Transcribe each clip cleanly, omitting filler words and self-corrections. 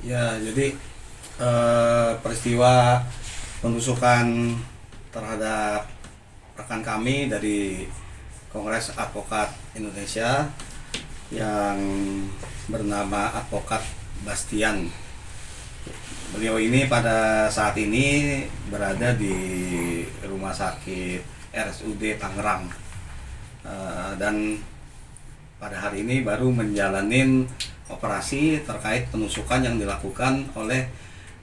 Ya, jadi peristiwa penusukan terhadap rekan kami dari Kongres Advokat Indonesia yang bernama Advokat Bastian. Beliau ini pada saat ini berada di Rumah Sakit RSUD Tangerang, dan pada hari ini baru menjalanin operasi terkait penusukan yang dilakukan oleh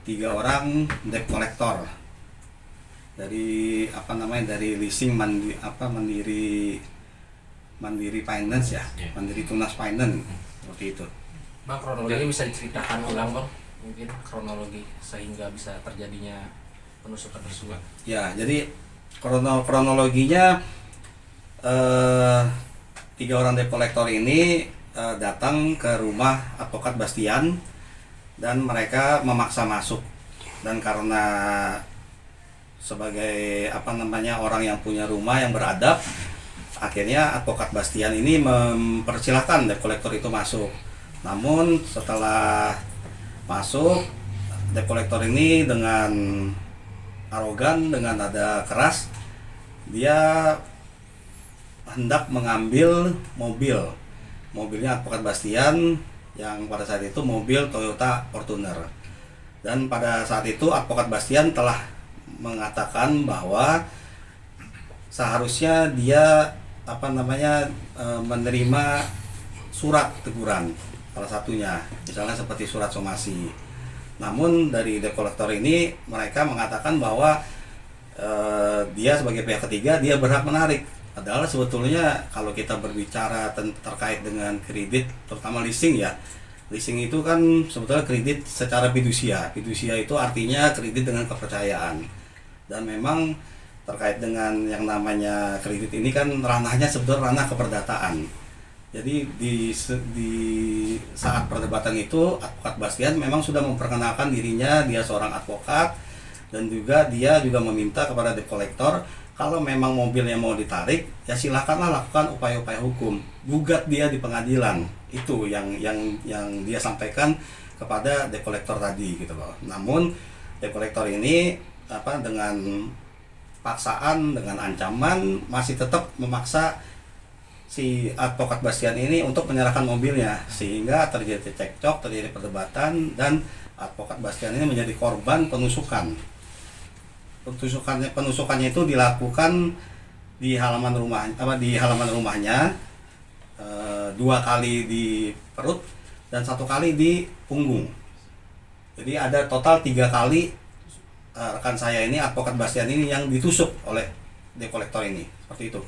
3 orang debt collector dari dari leasing Mandiri Finance ya, Mandiri Tunas Finance seperti itu. Bang, kronologi bisa diceritakan ulang bang, mungkin kronologi sehingga bisa terjadinya penusukan tersebut. Ya, jadi kronologinya 3 orang debt collector ini datang ke rumah Advokat Bastian dan mereka memaksa masuk, dan karena sebagai orang yang punya rumah yang beradab, akhirnya Advokat Bastian ini mempersilahkan debt collector itu masuk. Namun setelah masuk, debt collector ini dengan arogan, dengan nada keras, dia hendak mengambil mobilnya Advokat Bastian yang pada saat itu mobil Toyota Fortuner. Dan pada saat itu Advokat Bastian telah mengatakan bahwa seharusnya dia menerima surat teguran, salah satunya misalnya seperti surat somasi. Namun dari debt collector ini mereka mengatakan bahwa dia sebagai pihak ketiga dia berhak menarik. Padahal sebetulnya kalau kita berbicara terkait dengan kredit, terutama leasing ya, leasing itu kan sebetulnya kredit secara fidusia. Fidusia itu artinya kredit dengan kepercayaan. Dan memang terkait dengan yang namanya kredit ini kan ranahnya sebetulnya ranah keperdataan. Jadi di saat perdebatan itu Advokat Bastian memang sudah memperkenalkan dirinya, dia seorang advokat, dan juga dia juga meminta kepada debt collector kalau memang mobilnya mau ditarik, ya silakanlah lakukan upaya-upaya hukum, gugat dia di pengadilan. Itu yang dia sampaikan kepada debt collector tadi gitu loh. Namun debt collector ini dengan paksaan, dengan ancaman masih tetap memaksa si Advokat Bastian ini untuk menyerahkan mobilnya, sehingga terjadi cekcok, terjadi perdebatan, dan Advokat Bastian ini menjadi korban penusukan. Penusukannya itu dilakukan di halaman rumahnya, 2 kali di perut dan 1 kali di punggung. Jadi ada total 3 kali rekan saya ini, Advokat Bastian ini, yang ditusuk oleh debt collector ini, seperti itu.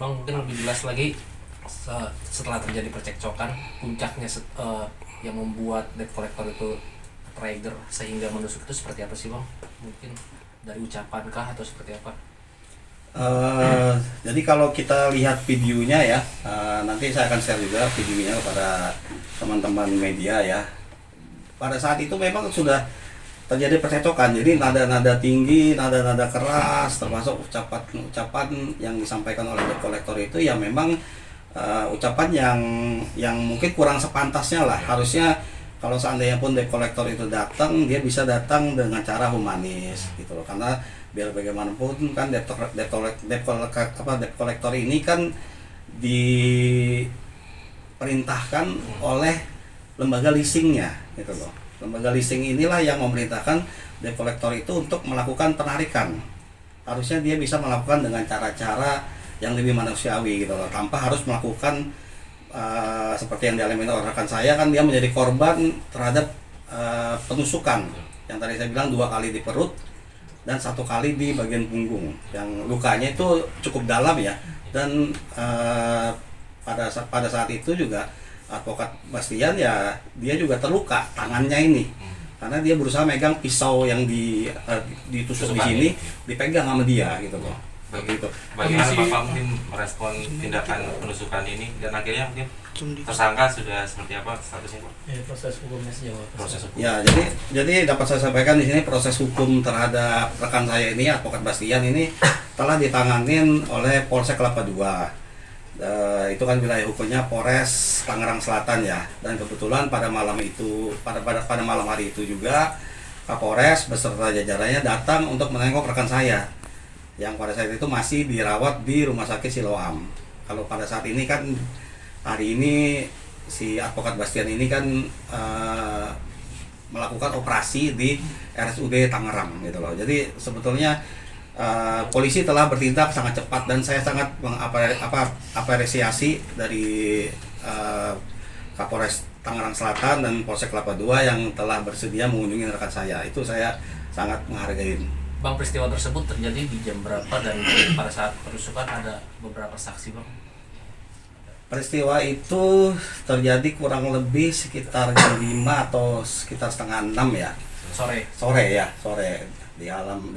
Bang, mungkin lebih jelas lagi setelah terjadi percekcokan, puncaknya yang membuat debt collector itu trigger sehingga menusuk itu seperti apa sih bang? Mungkin dari ucapan kah atau seperti apa? Jadi kalau kita lihat videonya ya, nanti saya akan share juga videonya kepada teman-teman media ya. Pada saat itu memang sudah terjadi percekcokan, jadi nada-nada tinggi, nada-nada keras, termasuk ucapan yang disampaikan oleh debt collector itu ya memang ucapan yang mungkin kurang sepantasnya lah. Harusnya kalau seandainya pun debt collector itu datang, dia bisa datang dengan cara humanis gitu loh. Karena biar bagaimanapun kan debt collector ini kan diperintahkan oleh lembaga leasingnya gitu loh. Lembaga leasing inilah yang memerintahkan debt collector itu untuk melakukan penarikan. Harusnya dia bisa melakukan dengan cara-cara yang lebih manusiawi gitu loh, tanpa harus melakukan seperti yang dialami oleh rekan saya. Kan dia menjadi korban terhadap penusukan yang tadi saya bilang 2 kali di perut dan 1 kali di bagian punggung, yang lukanya itu cukup dalam ya. Dan pada saat itu juga Advokat Bastian ya dia juga terluka tangannya ini, karena dia berusaha megang pisau yang ditusuk di sini, dipegang sama dia gitu loh. Bagaimana Bapak mungkin merespon tindakan penusukan ini, dan akhirnya mungkin tersangka sudah seperti apa statusnya Pak? Proses hukumnya sejauh apa? Proses hukum. Ya, jadi dapat saya sampaikan di sini proses hukum terhadap rekan saya ini, Advokat Bastian ini telah ditanganin oleh Polsek Kelapa II. Itu kan wilayah hukumnya Polres Tangerang Selatan ya. Dan kebetulan pada malam hari itu juga Kapolres beserta jajarannya datang untuk menengok rekan saya yang pada saat itu masih dirawat di Rumah Sakit Siloam. Kalau pada saat ini kan hari ini si advokat Bastian ini kan melakukan operasi di RSUD Tangerang gitu loh. Jadi sebetulnya polisi telah bertindak sangat cepat dan saya sangat mengapresiasi dari Kapolres Tangerang Selatan dan Polsek Kelapa II yang telah bersedia mengunjungi rekan saya. Itu saya sangat menghargai. Bang, peristiwa tersebut terjadi di jam berapa dan pada saat perusukan ada beberapa saksi, Bang? Peristiwa itu terjadi kurang lebih sekitar jam 5 atau sekitar setengah 6 ya. Sore di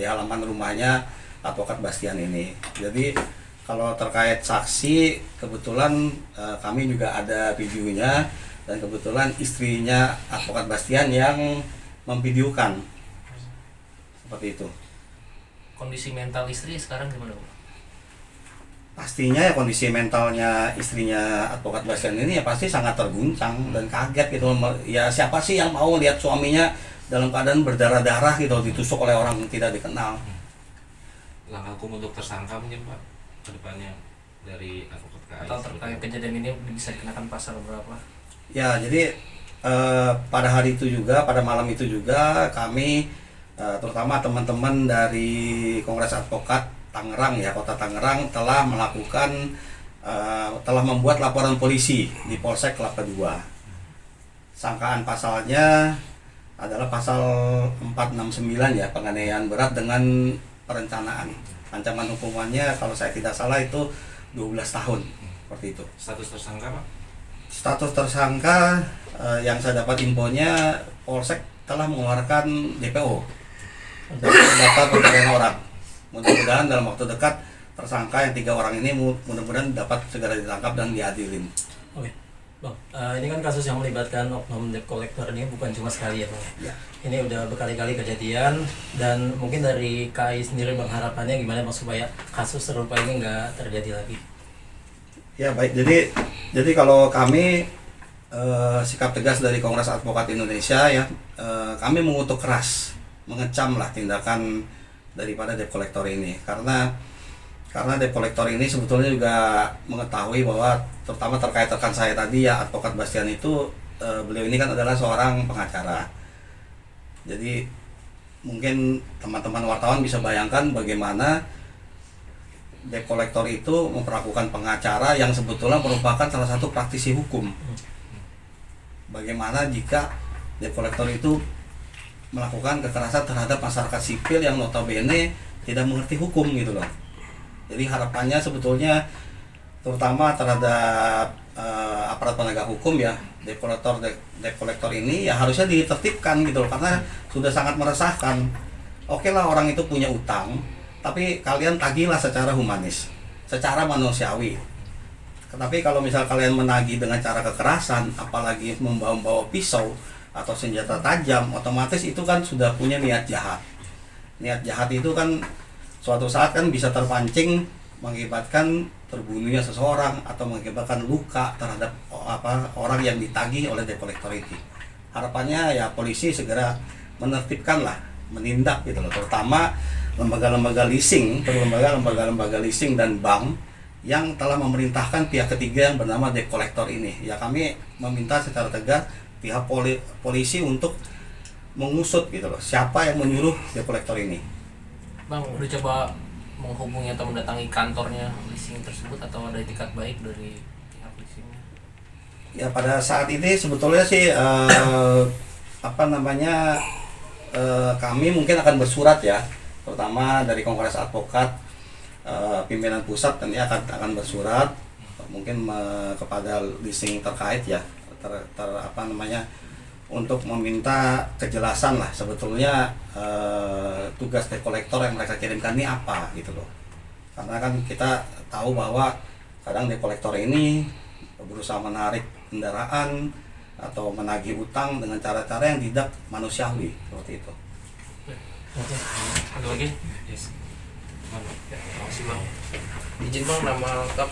halaman rumahnya advokat Bastian ini. Jadi kalau terkait saksi, kebetulan kami juga ada videonya dan kebetulan istrinya advokat Bastian yang memvideokan seperti itu. Kondisi mental istri sekarang gimana, Bang? Pastinya ya kondisi mentalnya istrinya advokat Bastian ini ya pasti sangat terguncang dan kaget gitu. Ya siapa sih yang mau lihat suaminya dalam keadaan berdarah-darah gitu, ditusuk oleh orang yang tidak dikenal. Langkah hukum untuk tersangka mungkin Pak ke depannya dari advokat KAI Atau terkait kejadian ini bisa dikenakan pasal berapa? Ya jadi pada hari itu juga, pada malam itu juga kami terutama teman-teman dari Kongres Advokat Tangerang ya, Kota Tangerang telah membuat laporan polisi di Polsek Kelapa II. Sangkaan pasalnya adalah pasal 469 ya, penganiayaan berat dengan perencanaan. Ancaman hukumannya kalau saya tidak salah itu 12 tahun seperti itu. Status tersangka Pak? Status tersangka yang saya dapat infonya Polsek telah mengeluarkan DPO, daftar pencarian orang. Mudah-mudahan dalam waktu dekat tersangka yang 3 orang ini mudah-mudahan dapat segera ditangkap dan diadilin. Oke, Bang, ini kan kasus yang melibatkan oknum debt collector ini bukan cuma sekali ya, Bang. Ya. Ini udah berkali-kali kejadian dan mungkin dari KAI sendiri Bang harapannya gimana Bang supaya kasus serupa ini nggak terjadi lagi? Ya baik, jadi kalau kami sikap tegas dari Kongres Advokat Indonesia ya, kami mengutuk keras, mengecam lah tindakan daripada debt collector ini karena debt collector ini sebetulnya juga mengetahui bahwa terutama terkait rekan saya tadi ya advokat Bastian itu beliau ini kan adalah seorang pengacara. Jadi mungkin teman-teman wartawan bisa bayangkan bagaimana debt collector itu memperlakukan pengacara yang sebetulnya merupakan salah satu praktisi hukum. Bagaimana jika debt collector itu melakukan kekerasan terhadap masyarakat sipil yang notabene tidak mengerti hukum gitu loh. Jadi harapannya sebetulnya terutama terhadap aparat penegak hukum ya, debt collector ini ya harusnya ditertibkan gitu loh, karena sudah sangat meresahkan. Oke lah orang itu punya utang, tapi kalian tagihlah secara humanis, secara manusiawi. Tapi kalau misal kalian menagih dengan cara kekerasan, apalagi membawa pisau atau senjata tajam, otomatis itu kan sudah punya niat jahat. Niat jahat itu kan suatu saat kan bisa terpancing mengakibatkan terbunuhnya seseorang atau mengakibatkan luka terhadap orang yang ditagih oleh debt collector itu. Harapannya ya polisi segera menertibkan lah, menindak gitu loh, terutama lembaga-lembaga leasing, lembaga-lembaga leasing dan bank yang telah memerintahkan pihak ketiga yang bernama debt collector ini. Ya kami meminta secara tegas pihak polisi untuk mengusut gitu loh, siapa yang menyuruh debt collector ini. Bang, udah coba menghubungi atau mendatangi kantornya leasing tersebut atau ada etikat baik dari pihak leasingnya? Ya pada saat ini sebetulnya sih kami mungkin akan bersurat ya, terutama dari Kongres Advokat pimpinan pusat tentunya akan bersurat mungkin kepada leasing terkait ya, untuk meminta kejelasan lah sebetulnya tugas debt collector yang mereka kirimkan ini apa gitu loh. Karena kan kita tahu bahwa kadang debt collector ini berusaha menarik kendaraan atau menagih utang dengan cara-cara yang tidak manusiawi seperti itu. Oke. Ada lagi? Yes. Ya, makasih Bang. Izin Bang, nama lengkap